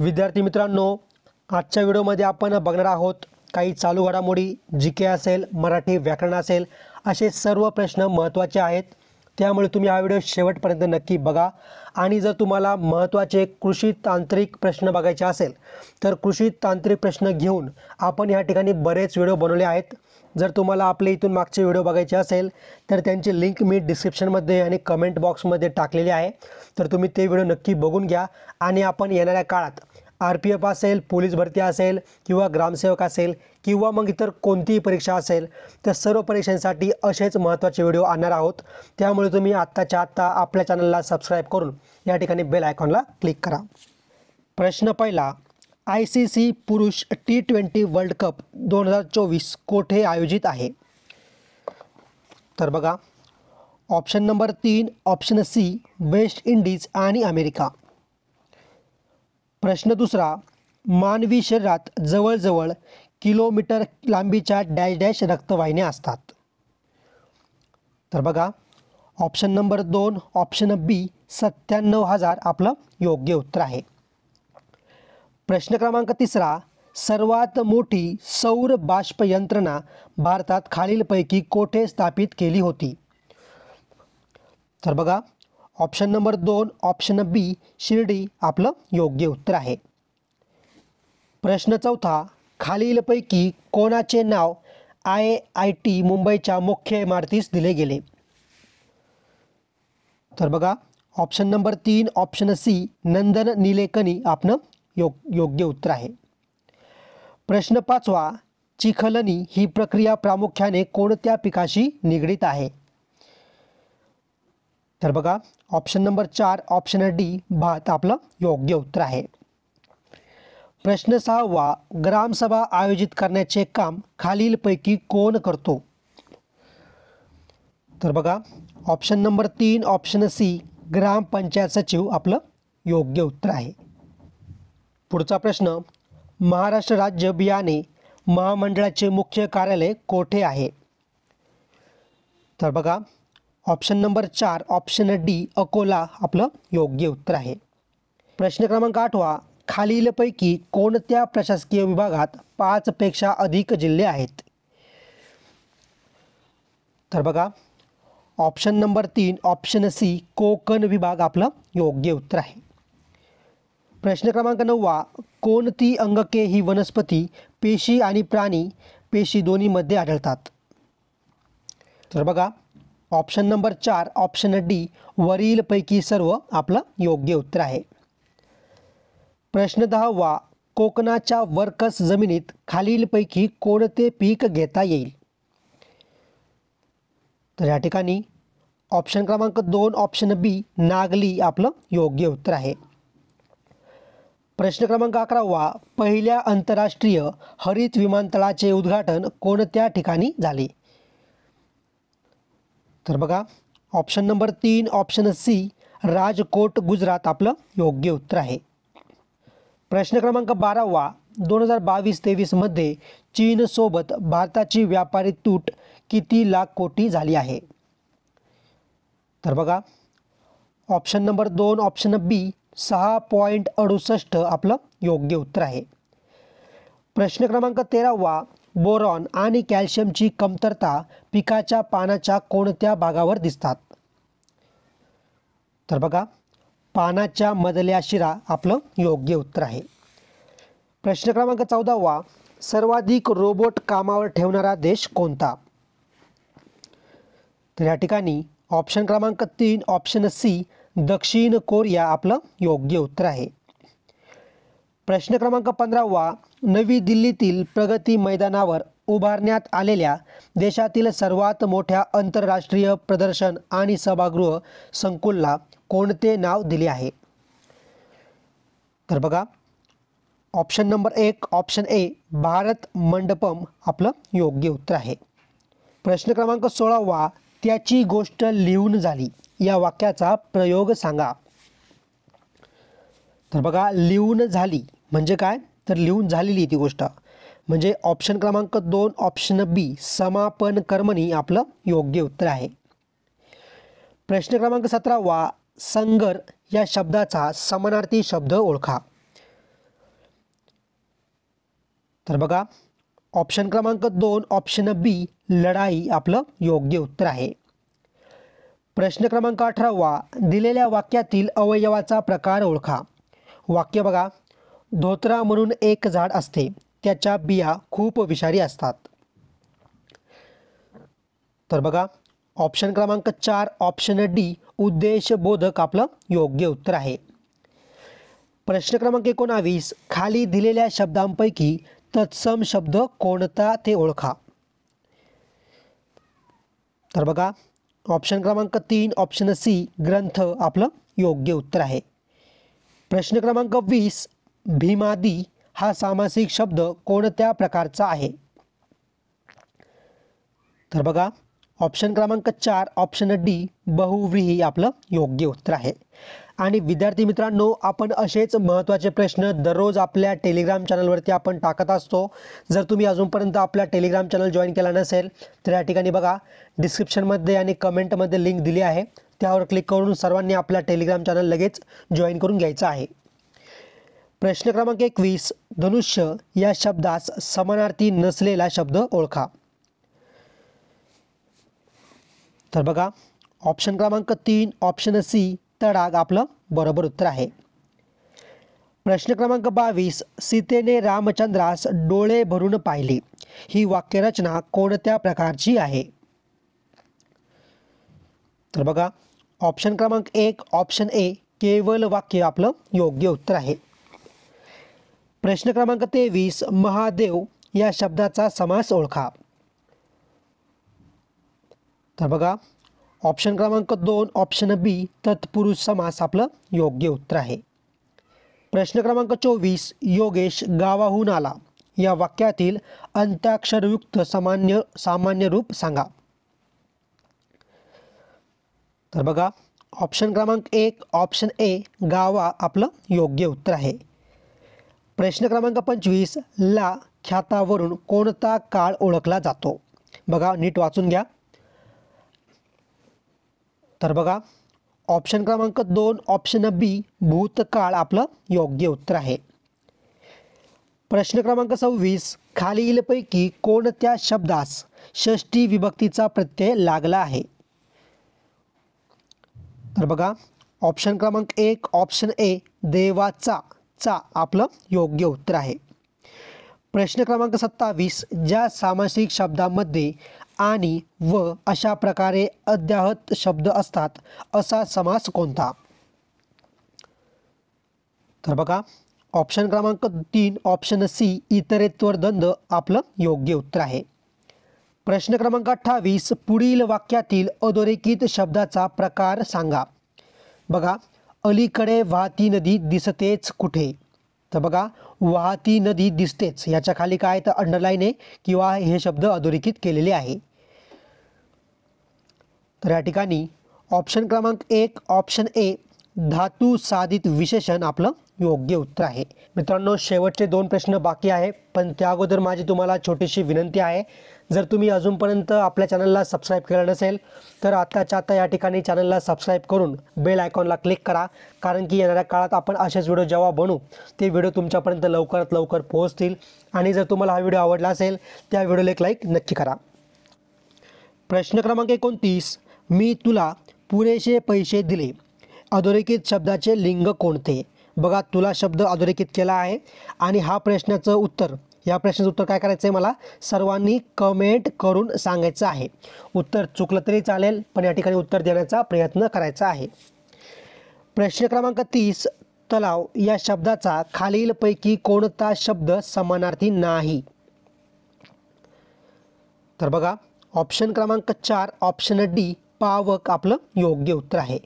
विद्यार्थी मित्रांनो, आजच्या व्हिडिओमध्ये आपण बघणार आहोत काही चालू घडामोडी, जीके असेल, मराठी व्याकरण असेल, असे सर्व प्रश्न महत्त्वाचे आहेत। त्यामुळे तुम्ही हा व्हिडिओ शेवटपर्यंत नक्की बघा। आणि जर तुम्हाला महत्त्वाचे कृषी तांत्रिक प्रश्न बघायचे असेल तर कृषी तांत्रिक प्रश्न घेऊन आपण या ठिकाणी बरेच व्हिडिओ बनवले आहेत। जर तुम्हाला आपले इथून मागचे व्हिडिओ बघायचे असेल तर त्यांची लिंक मी डिस्क्रिप्शनमध्ये आणि कमेंट बॉक्समध्ये टाकलेली आहे, तर तुम्ही ते व्हिडिओ नक्की बघून घ्या। आणि आपण येणाऱ्या काळात RPF असेल, पोलीस भरती असेल किंवा ग्रामसेवक असेल किंवा मग इतर कोणतीही परीक्षा असेल तर सर्व परीक्षांसाठी असेच महत्त्वाचे व्हिडिओ आणणार आहोत। त्यामुळे तुम्ही आत्ताच्या आत्ता आपल्या चॅनलला सबस्क्राइब करून या ठिकाणी बेल आयकॉनला क्लिक करा। प्रश्न पहिला, ICC पुरुष T20 वर्ल्ड कप 2024 कोठे आयोजित आहे? तर बघा, option number 3 option C West Indies आणि अमेरिका। प्रश्न दुसरा, मानवी शरीरात जवळजवळ किलोमीटर लांबीच्या डॅश डॅश रक्तवाहिन्या असतात? तर बघा, ऑप्शन नंबर 2 ऑप्शन बी 97,000 आपलं योग्य उत्तर आहे। प्रश्न क्रमांक तिसरा, सर्वात मोठी सौर बाष्प यंत्रणा भारतात खालीलपैकी कोठे स्थापित केली होती? तर बघा, ऑप्शन नंबर 2 ऑप्शन बी शिर्डी आपलं योग्य उत्तर आहे। प्रश्न चौथा, खालीलपैकी कोणाचे नाव IIT मुंबईच्या मुख्य इमारतीस दिले गेले? तर बघा, option number 3 option C Nandan Nilekani आपलं योग्य उत्तर आहे। प्रश्न पाचवा, चिखलणी ही प्रक्रिया प्रामुख्याने कोणत्या पिकाशी निगडीत आहे? तर बघा, ऑप्शन नंबर 4 ऑप्शन डी भात आपलं योग्य उत्तर आहे। प्रश्न सहावा, ग्रामसभा आयोजित करण्याचे काम खालीलपैकी कोण करतो? तर बघा, ऑप्शन नंबर 3 ऑप्शन सी ग्रामपंचायत सचिव आपलं योग्य उत्तर आहे। पुढचा प्रश्न, महाराष्ट्र राज्य बियाणे महामंडळाचे मुख्य कार्यालय कोठे आहे? तर बघा, option number 4 option D Akola आपलं योग्य उत्तर आहे। प्रश्न क्रमांक 8वा, खालीलपैकी कोणत्या प्रशासकीय विभागात 5 पेक्षा अधिक जिल्हे आहेत? तर बघा, option number 3 option C Konkan विभाग आपलं योग्य उत्तर आहे। प्रश्न क्रमांक 9वा, कोणती अंगके ही वनस्पती पेशी आणि प्राणी पेशी दोन्हीमध्ये आढळतात? तर बघा, ऑप्शन नंबर 4 ऑप्शन डी वरीलपैकी सर्व आपलं योग्य उत्तर आहे। प्रश्न 10वा, कोकणाच्या वर्कस जमिनीत खालीलपैकी कोणते पीक घेता येईल? तर या ठिकाणी ऑप्शन क्रमांक 2 ऑप्शन बी नागली आपलं योग्य उत्तर आहे। प्रश्न क्रमांक 11वा, पहिल्या आंतरराष्ट्रीय हरित विमानतळाचे उद्घाटन कोणत्या ठिकाणी झाले? तर बघा, option number 3 option C Rajkot Gujarat आपलं योग्य उत्तर आहे। प्रश्न क्रमांक 12वा, 2022-23 मध्ये चीनसोबत भारताची व्यापारी तूट किती लाख कोटी झाली आहे? तर बघा, ऑप्शन नंबर 2 ऑप्शन बी 6.68 आपलं योग्य उत्तर आहे। प्रश्न क्रमांक 13वा, बोरॉन आणि कॅल्शियमची कमतरता पिकाच्या पानाच्या कोणत्या भागावर दिसतात? तर बघा, पानाच्या मधल्या शिरा आपलं योग्य उत्तर आहे। प्रश्न क्रमांक 14वा, सर्वाधिक रोबोट कामावर ठेवणारा देश कोणता? तर या ठिकाणी ऑप्शन क्रमांक 3 ऑप्शन सी दक्षिण कोरिया आपलं योग्य उत्तर आहे। प्रश्न क्रमांक 15वा, नवी दिल्लीतील प्रगती मैदानावर उभारण्यात आलेल्या देशातील सर्वात मोठ्या आंतरराष्ट्रीय प्रदर्शन आणि सभागृह संकुलला कोणते नाव दिले आहे? तर बघा, option number 1 option A Bharat Mandapam आपलं योग्य उत्तर आहे। प्रश्न क्रमांक 16वा, त्याची गोष्ट लिहून झाली या वाक्याचा प्रयोग सांगा। तर बघा, लिहून झाली म्हणजे काय? तर लिहून झालेली ती गोष्ट, म्हणजे ऑप्शन क्रमांक 2 ऑप्शन बी समापन कर्मणी आपलं योग्य उत्तर आहे। प्रश्न क्रमांक 17वा, संगर या शब्दाचा समानार्थी शब्द ओळखा। तर बघा ऑप्शन क्रमांक 2 ऑप्शन बी लढाई आपलं योग्य उत्तर आहे. प्रश्न क्रमांक 18 दिलेल्या वाक्यातील अवयवाचा प्रकार ओळखा. वाक्य बघा, धोत्रा म्हणून एक झाड असते, त्याच्या बिया खूप विषारी असतात. तर बघा ऑप्शन क्रमांक 4 ऑप्शन डी उद्देशबोधक आपलं योग्य उत्तर आहे. प्रश्न क्रमांक 19 खाली दिलेल्या शब्दांपैकी तत्सम शब्द कोणता ते ओळखा. तर बघा ऑप्शन क्रमांक 3 ऑप्शन सी ग्रंथ आपलं योग्य उत्तर आहे. प्रश्न क्रमांक 20 भीमादी हा सामासिक शब्द कोणत्या प्रकारचा आहे. तर बघा ऑप्शन क्रमांक 4 ऑप्शन डी बहुव्रीही आपलं योग्य उत्तर आहे. आणि विद्यार्थी मित्रांनो, आपण असेच महत्त्वाचे प्रश्न दररोज आपल्या टेलिग्राम चॅनलवरती आपण टाकत असतो. जर तुम्ही अजूनपर्यंत आपला टेलिग्राम चॅनल जॉईन केला नसेल तर या ठिकाणी बघा डिस्क्रिप्शनमध्ये आणि कमेंटमध्ये लिंक दिली आहे, त्यावर क्लिक करून सर्वांनी आपला टेलिग्राम चॅनल लगेच जॉईन करून घ्यायचा आहे. प्रश्न क्रमांक 21 धनुष्य या शब्दास समानार्थी नसलेला शब्द ओळखा. तर बघा ऑप्शन क्रमांक 3 ऑप्शन सी तडाग आपलं बरोबर उत्तर आहे. प्रश्न क्रमांक 22 सीतेने रामचंद्रास डोळे भरून पाहिले, ही वाक्यरचना कोणत्या प्रकारची आहे. तर बघा ऑप्शन क्रमांक 1 ऑप्शन ए केवल वाक्य आपलं योग्य उत्तर आहे. प्रश्न क्रमांक 23 महादेव या शब्दाचा समास ओळखा. तर बघा ऑप्शन क्रमांक 2 ऑप्शन बी तत्पुरुष समास आपलं योग्य उत्तर आहे. प्रश्न क्रमांक 24 योगेश गावाहून आला या वाक्यातील अंत्याक्षरयुक्त सामान्य रूप सांगा. तर बघा ऑप्शन क्रमांक 1 ऑप्शन ए गावा आपलं योग्य उत्तर आहे. प्रश्न क्रमांक 25 ला ख्यातावरून कोणता काळ ओळखला जातो. बघा नीट वाचून घ्या. तर बघा ऑप्शन क्रमांक 2 ऑप्शन बी भूतकाळ आपलं योग्य उत्तर आहे. प्रश्न क्रमांक 26 खालीलपैकी कोणत्या शब्दास षष्ठी विभक्तीचा प्रत्यय लागला आहे. तर बघा ऑप्शन क्रमांक 1 ऑप्शन ए देवाचा चा आपलं योग्य उत्तर आहे. प्रश्न क्रमांक 27 ज्या सामासिक शब्दामध्ये आणि व अशा प्रकारे अद्याहत शब्द असतात असा समास कोणता. तर बघा ऑप्शन क्रमांक 3 ऑप्शन सी इतरेत्वर द्वंद्व आपलं योग्य उत्तर आहे. प्रश्न क्रमांक 28 पुढील वाक्यातील अधोरेखित शब्दाचा प्रकार सांगा. बघा अलीकडे वाहती नदी दिसतेच कुठे. तर बघा वाहती नदी दिसतेच याच्या खाली काय तर अंडरलाईन आहे किंवा हे शब्द अधोरेखित केलेले आहे. तर या ठिकाणी ऑप्शन क्रमांक 1 ऑप्शन ए धातू साधित विशेषण आपलं योग्य उत्तर आहे. मित्रांनो शेवटचे 2 प्रश्न बाकी आहे, पण त्या अगोदर माझी तुम्हाला छोटीशी विनंती आहे. जर तुम्ही अजूनपर्यंत आपल्या चॅनलला सबस्क्राईब केलं नसेल तर आत्ताच्या आत्ता या ठिकाणी चॅनलला सबस्क्राईब करून बेल आयकॉनला क्लिक करा, कारण की येणाऱ्या काळात आपण असेच व्हिडिओ जेव्हा बनवू ते व्हिडिओ तुमच्यापर्यंत लवकरात लवकर पोहोचतील. आणि जर तुम्हाला हा व्हिडिओ आवडला असेल त्या व्हिडिओला एक लाईक नक्की करा. प्रश्न क्रमांक 29 मी तुला पुरेसे पैसे दिले अधोरेखित शब्दाचे लिंग कोणते. बघा तुला शब्द अधोरेखित केला आहे आणि या प्रश्नाचं उत्तर काय करायचं आहे मला सर्वांनी कमेंट करून सांगायचं आहे. उत्तर चुकलं तरी चालेल पण या ठिकाणी उत्तर देण्याचा प्रयत्न करायचा आहे. प्रश्न क्रमांक 30 तलाव या शब्दाचा खालीलपैकी कोणता शब्द समानार्थी नाही. तर बघा ऑप्शन क्रमांक 4 ऑप्शन डी पावक आपलं योग्य उत्तर आहे.